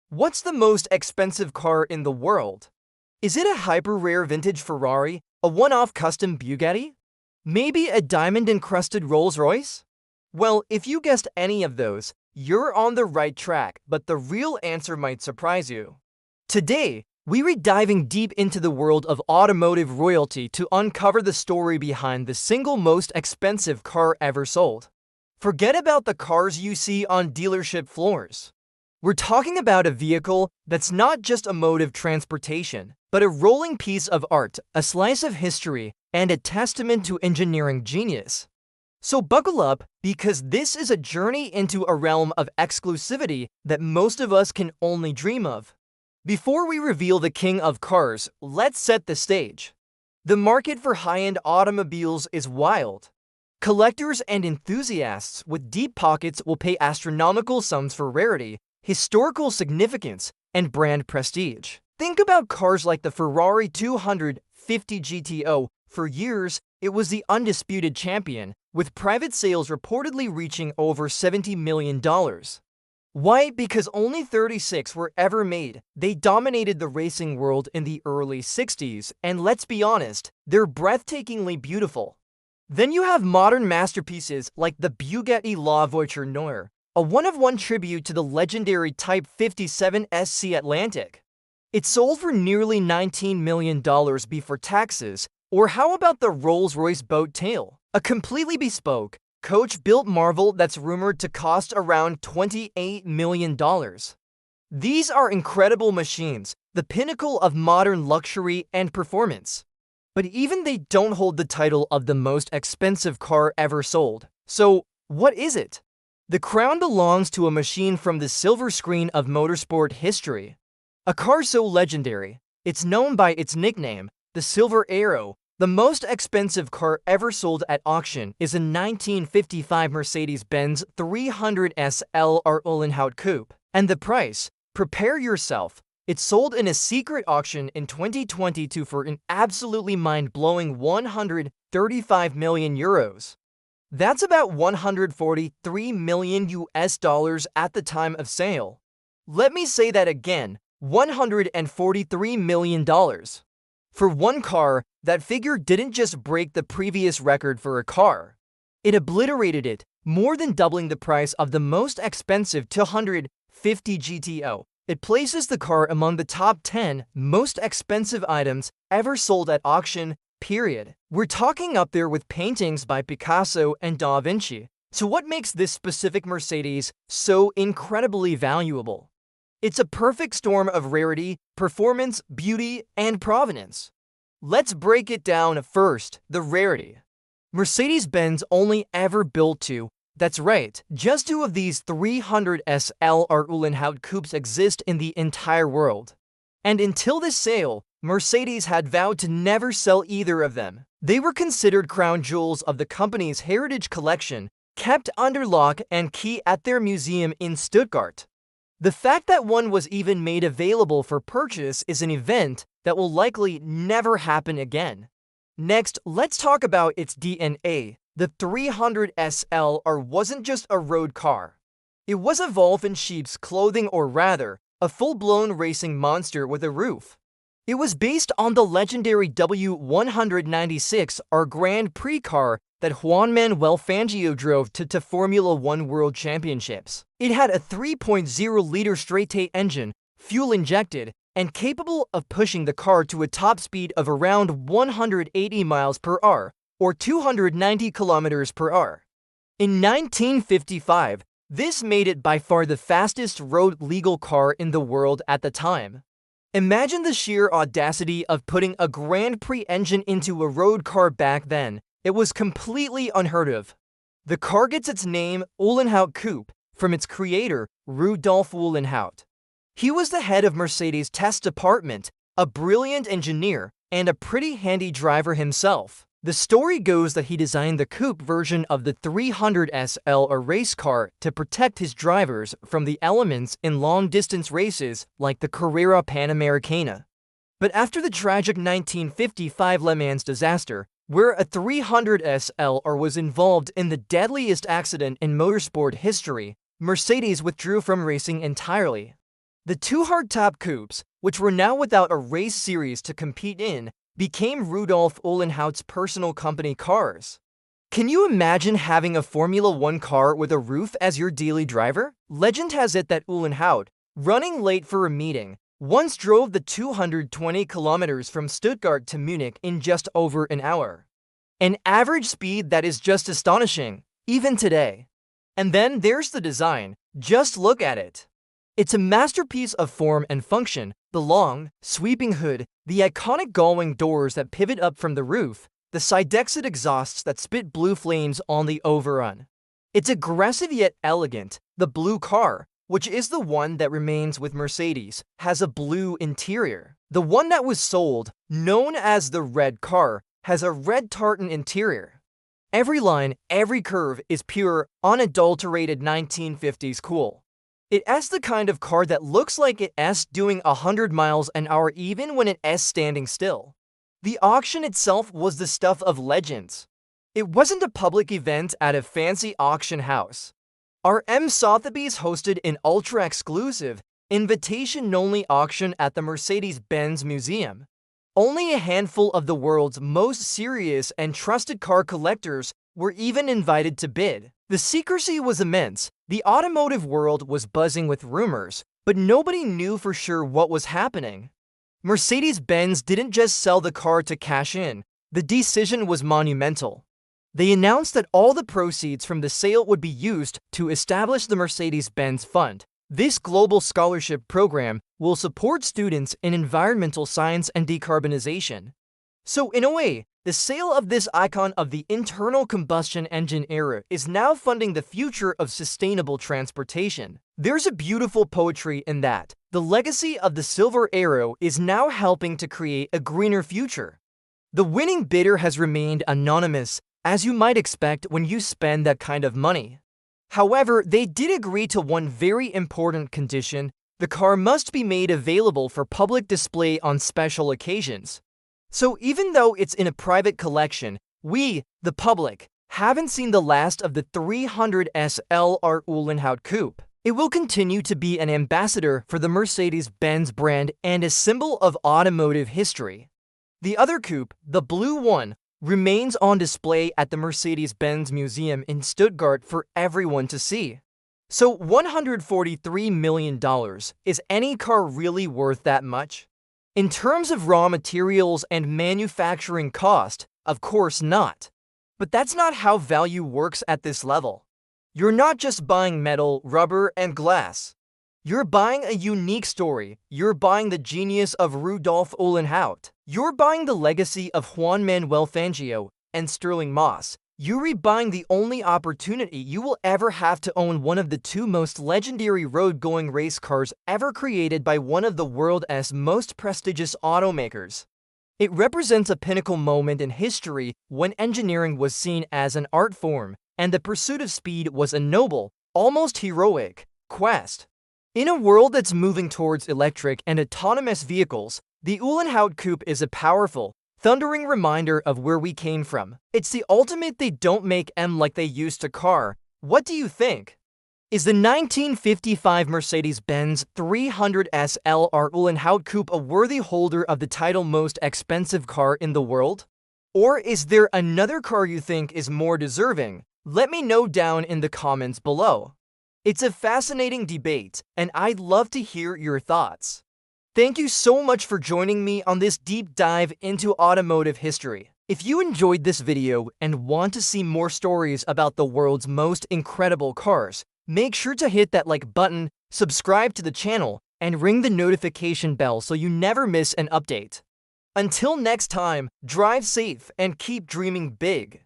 What's the most expensive car in the world? Is it a hyper-rare vintage Ferrari, a one-off custom Bugatti? Maybe a diamond-encrusted Rolls-Royce? Well, if you guessed any of those, you're on the right track, but the real answer might surprise you. Today, we're diving deep into the world of automotive royalty to uncover the story behind the single most expensive car ever sold. Forget about the cars you see on dealership floors. We're talking about a vehicle that's not just a mode of transportation, but a rolling piece of art, a slice of history, and a testament to engineering genius. So buckle up, because this is a journey into a realm of exclusivity that most of us can only dream of. Before we reveal the king of cars, let's set the stage. The market for high-end automobiles is wild. Collectors and enthusiasts with deep pockets will pay astronomical sums for rarity, historical significance, and brand prestige. Think about cars like the Ferrari 250 GTO. For years, it was the undisputed champion, with private sales reportedly reaching over $70 million. Why? Because only 36 were ever made. They dominated the racing world in the early 60s, and let's be honest, they're breathtakingly beautiful. Then you have modern masterpieces like the Bugatti La Voiture Noire, a one-of-one tribute to the legendary Type 57 SC Atlantic. It sold for nearly $19 million before taxes. Or how about the Rolls-Royce Boat Tail, a completely bespoke, coach-built marvel that's rumored to cost around $28 million. These are incredible machines, the pinnacle of modern luxury and performance. But even they don't hold the title of the most expensive car ever sold. So, what is it? The crown belongs to a machine from the silver screen of motorsport history. A car so legendary, it's known by its nickname, the Silver Arrow. The most expensive car ever sold at auction is a 1955 Mercedes-Benz 300 SL Uhlenhaut Coupe. And the price? Prepare yourself. It sold in a secret auction in 2022 for an absolutely mind-blowing 135 million euros. That's about 143 million US dollars at the time of sale. Let me say that again, $143 million. For one car, that figure didn't just break the previous record for a car. It obliterated it, more than doubling the price of the most expensive 250 GTO. It places the car among the top 10 most expensive items ever sold at auction, period. We're talking up there with paintings by Picasso and Da Vinci. So what makes this specific Mercedes so incredibly valuable? It's a perfect storm of rarity, performance, beauty, and provenance. Let's break it down first, the rarity. Mercedes-Benz only ever built two. That's right, just two of these 300 SL Uhlenhaut coupes exist in the entire world. And until this sale, Mercedes had vowed to never sell either of them. They were considered crown jewels of the company's heritage collection, kept under lock and key at their museum in Stuttgart. The fact that one was even made available for purchase is an event that will likely never happen again. Next, let's talk about its DNA. The 300 SLR wasn't just a road car. It was a wolf in sheep's clothing, or rather, a full-blown racing monster with a roof. It was based on the legendary W196, our Grand Prix car that Juan Manuel Fangio drove to Formula One World Championships. It had a 3.0-liter straight-eight engine, fuel-injected, and capable of pushing the car to a top speed of around 180 miles per hour, or 290 kilometers per hour. In 1955, this made it by far the fastest road-legal car in the world at the time. Imagine the sheer audacity of putting a Grand Prix engine into a road car back then. It was completely unheard of. The car gets its name, Uhlenhaut Coupe, from its creator, Rudolf Uhlenhaut. He was the head of Mercedes' test department, a brilliant engineer, and a pretty handy driver himself. The story goes that he designed the coupe version of the 300 SL, a race car, to protect his drivers from the elements in long-distance races like the Carrera Panamericana. But after the tragic 1955 Le Mans disaster, where a 300 SLR was involved in the deadliest accident in motorsport history, Mercedes withdrew from racing entirely. The two hardtop coupes, which were now without a race series to compete in, became Rudolf Uhlenhaut's personal company cars. Can you imagine having a Formula One car with a roof as your daily driver? Legend has it that Uhlenhaut, running late for a meeting, once drove the 220 kilometers from Stuttgart to Munich in just over an hour. An average speed that is just astonishing, even today. And then there's the design. Just look at it. It's a masterpiece of form and function. The long, sweeping hood, the iconic gullwing doors that pivot up from the roof, the side-exit exhausts that spit blue flames on the overrun. It's aggressive yet elegant. The blue car, which is the one that remains with Mercedes, has a blue interior. The one that was sold, known as the red car, has a red tartan interior. Every line, every curve is pure, unadulterated 1950s cool. It's the kind of car that looks like it's doing 100 miles an hour even when it's standing still. The auction itself was the stuff of legends. It wasn't a public event at a fancy auction house. R.M. Sotheby's hosted an ultra-exclusive, invitation-only auction at the Mercedes-Benz Museum. Only a handful of the world's most serious and trusted car collectors were even invited to bid. The secrecy was immense. The automotive world was buzzing with rumors, but nobody knew for sure what was happening. Mercedes-Benz didn't just sell the car to cash in. The decision was monumental. They announced that all the proceeds from the sale would be used to establish the Mercedes-Benz Fund. This global scholarship program will support students in environmental science and decarbonization. So in a way, the sale of this icon of the internal combustion engine era is now funding the future of sustainable transportation. There's a beautiful poetry in that. The legacy of the silver arrow is now helping to create a greener future. The winning bidder has remained anonymous, as you might expect when you spend that kind of money. However, they did agree to one very important condition: the car must be made available for public display on special occasions. So even though it's in a private collection, we, the public, haven't seen the last of the 300 SLR Uhlenhaut Coupe. It will continue to be an ambassador for the Mercedes-Benz brand and a symbol of automotive history. The other coupe, the blue one, remains on display at the Mercedes-Benz Museum in Stuttgart for everyone to see. So $143 million, is any car really worth that much? In terms of raw materials and manufacturing cost, of course not. But that's not how value works at this level. You're not just buying metal, rubber, and glass. You're buying a unique story. You're buying the genius of Rudolf Uhlenhaut. You're buying the legacy of Juan Manuel Fangio and Sterling Moss. You're buying the only opportunity you will ever have to own one of the two most legendary road-going race cars ever created by one of the world's most prestigious automakers. It represents a pinnacle moment in history when engineering was seen as an art form, and the pursuit of speed was a noble, almost heroic, quest. In a world that's moving towards electric and autonomous vehicles, the Uhlenhaut Coupe is a powerful, thundering reminder of where we came from. It's the ultimate they don't make M like they used to car. What do you think? Is the 1955 Mercedes-Benz 300 SLR Uhlenhaut Coupe a worthy holder of the title most expensive car in the world? Or is there another car you think is more deserving? Let me know down in the comments below. It's a fascinating debate, and I'd love to hear your thoughts. Thank you so much for joining me on this deep dive into automotive history. If you enjoyed this video and want to see more stories about the world's most incredible cars, make sure to hit that like button, subscribe to the channel, and ring the notification bell so you never miss an update. Until next time, drive safe and keep dreaming big.